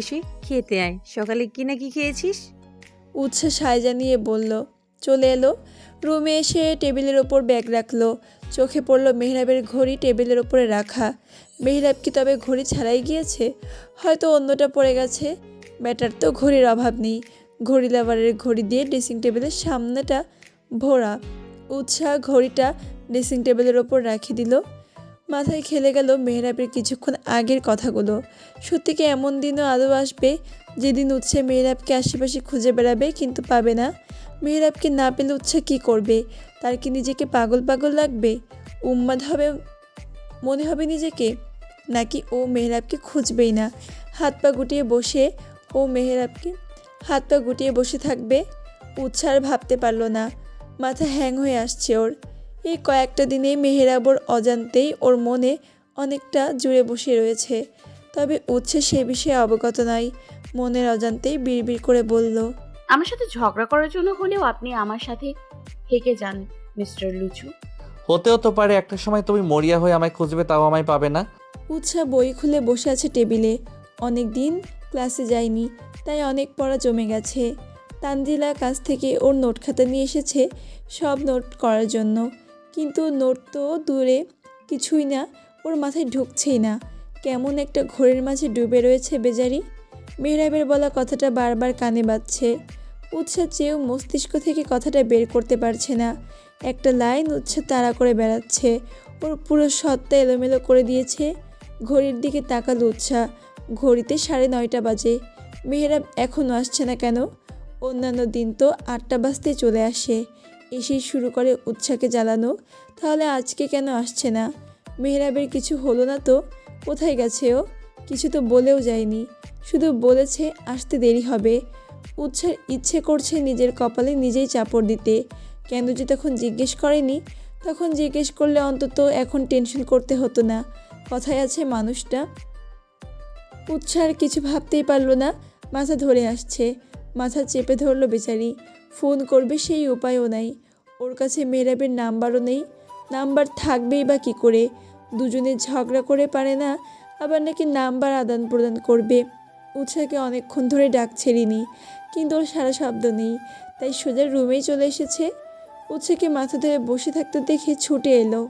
এসে খেতে আয়। সকালে কি না কি খেয়েছিস? উৎসাহ সায়জা নিয়ে বলল। চলে এলো। রুমে এসে টেবিলের ওপর ব্যাগ রাখলো। চোখে পড়ল মেহরাবের ঘড়ি টেবিলের ওপরে রাখা। মেহরাব কি তবে ঘড়ি ছাড়াই গিয়েছে? হয়তো অন্যটা পড়ে গেছে। ব্যাটার তো ঘড়ির অভাব নেই। ঘড়ি লাভারের ঘড়ি দিয়ে ড্রেসিং টেবিলের সামনেটা ভরা। উৎসাহ ঘড়িটা ড্রেসিং টেবিলের ওপর রেখে দিল। মাথায় খেলে গেল মেহরাবের কিছুক্ষণ আগের কথাগুলো। সত্যি কি এমন দিনও আদৌ আসবে যেদিন উৎসে মেহরাবকে আশেপাশে খুঁজে বেড়াবে কিন্তু পাবে না? মেহরাবকে না পেলে উৎসা কী করবে? তার কি নিজেকে পাগল পাগল লাগবে? উন্মাদ হবে মনে হবে নিজেকে? নাকি ও মেহরাবকে খুঁজবেই না? হাত পা গুটিয়ে বসে ও মেহরাবকে হাত পা গুটিয়ে বসে থাকবে? উৎসার ভাবতে পারল না। মাথা হ্যাং হয়ে আসছে ওর। এই কয়েকটা দিনে মেহরাব ওর অজান্তেই ওর মনে অনেকটা জুড়ে বসে রয়েছে। তবে উৎসে সে বিষয়ে অবগত নয়। মনের অজান্তেই বিড়বিড় করে বলল, আমার সাথে ঝগড়া করার জন্য হলেও আপনি আমার সাথে থেকে যান মিস্টার লুচু। হতেও তো পারে একটা সময় তুমি মরিয়া হয়ে আমায় খুঁজবে, তাও আমায় পাবে না। উৎসা বই খুলে বসে আছে টেবিলে। অনেক দিন ক্লাসে যায়নি, তাই অনেক পড়া জমে গেছে। তানজিলা কাছ থেকে ওর নোট খাতা নিয়ে এসেছে সব নোট করার জন্য। কিন্তু নোট তো দূরে, কিছুই না, ওর মাথায় ঢুকছেই না। কেমন একটা ঘোরের মাঝে ডুবে রয়েছে বেচারি। মেহরাবের বলা কথাটা বারবার কানে বাজছে। উৎসা চেয়েও মস্তিষ্ক থেকে কথাটা বের করতে পারছে না। একটা লাইন উৎসা তাড়া করে বেড়াচ্ছে। ওর পুরো সত্তা এলোমেলো করে দিয়েছে। ঘড়ির দিকে তাকালো উৎসা। ঘড়িতে 9:30 বাজে। মেহরাব এখনও আসছে না কেন? অন্যান্য দিন তো 8টা বাজতে চলে আসে। এসেই শুরু করে উৎসাকে জ্বালানো। তাহলে আজকে কেন আসছে না? মেহরাবের কিছু হলো না তো? কোথায় গেছে ও? কিছু তো বলেও যায়নি, শুধু বলেছে আসতে দেরি হবে। উৎসার ইচ্ছে করছে নিজের কপালে নিজেই চাপড় দিতে। কেন যে তখন জিজ্ঞেস করেনি? তখন জিজ্ঞেস করলে অন্তত এখন টেনশন করতে হতো না। কথায় আছে মানুষটা। উৎসার কিছু ভাবতেই পারল না। মাথা ধরে আসছে। মাথা চেপে ধরলো বেচারি। ফোন করবে সেই উপায়ও নাই। ওর কাছে মেহরাবের নাম্বারও নেই। নাম্বার থাকবেই বা কী করে? দুজনে ঝগড়া করে পারে না, আবার নাকি নাম্বার আদান প্রদান করবে। উৎসাকে অনেকক্ষণ ধরে ডাকছে রিনি, কিন্তু ওর সারা শব্দ নেই। তাই সোজা রুমেই চলে এসেছে। উৎসাকে মাথা ধরে বসে থাকতে দেখে ছুটে এলো।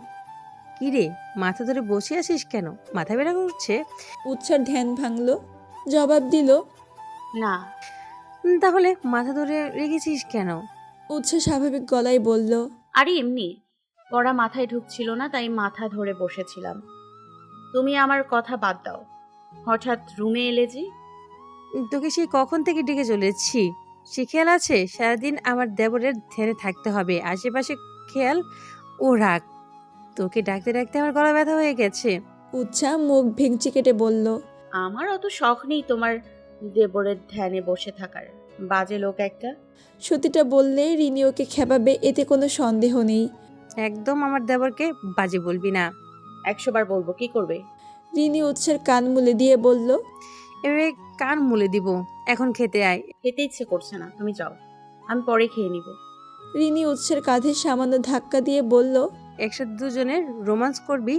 কি রে, মাথা ধরে বসে আছিস কেন? মাথা ব্যথা করছে? উৎসার ধ্যান ভাঙল। জবাব দিল, না, তাহলে মাথা ধরে রেখেছিস কেন? উৎসা স্বাভাবিক গলায় বলল, আরে এমনি পড়া মাথায় ঢুকছিল না, তাই মাথা ধরে বসেছিলাম। তুমি আমার কথা বাদ দাও, হঠাৎ রুমে এলে যে। তোকে সেই কখন থেকে ডেকে চলেছি, সে খেয়াল আছে? সারাদিন আমার দেবরের ধ্যানে থাকতে হবে, আশেপাশে খেয়াল ও রাখ। তোকে ডাকতে ডাকতে আমার গলা ব্যথা হয়ে গেছে। উৎসা মুখ ভেঙচি কেটে বলল, আমার অত শখ নেই তোমার দেবরের ধ্যানে বসে থাকার, বাজে লোক একটা। সত্যিটা বললে রিনি ওকে খেপাবে, এতে কোনো সন্দেহ নেই। একদম আমার দেবরকে বাজে বলবি না। 100 বার বলবো, কি করবে? রিনি উৎসার কান মুলে দিয়ে বলল, এভাবে কান মুলে দিব? এখন খেতে আয়। খেতে ইচ্ছে করছে না, তুমি যাও, আমি পরে খেয়ে নিব। রিনি উৎসের কাঁধে সামান্য ধাক্কা দিয়ে বলল, একসাথে দুজনের রোমান্স করবি?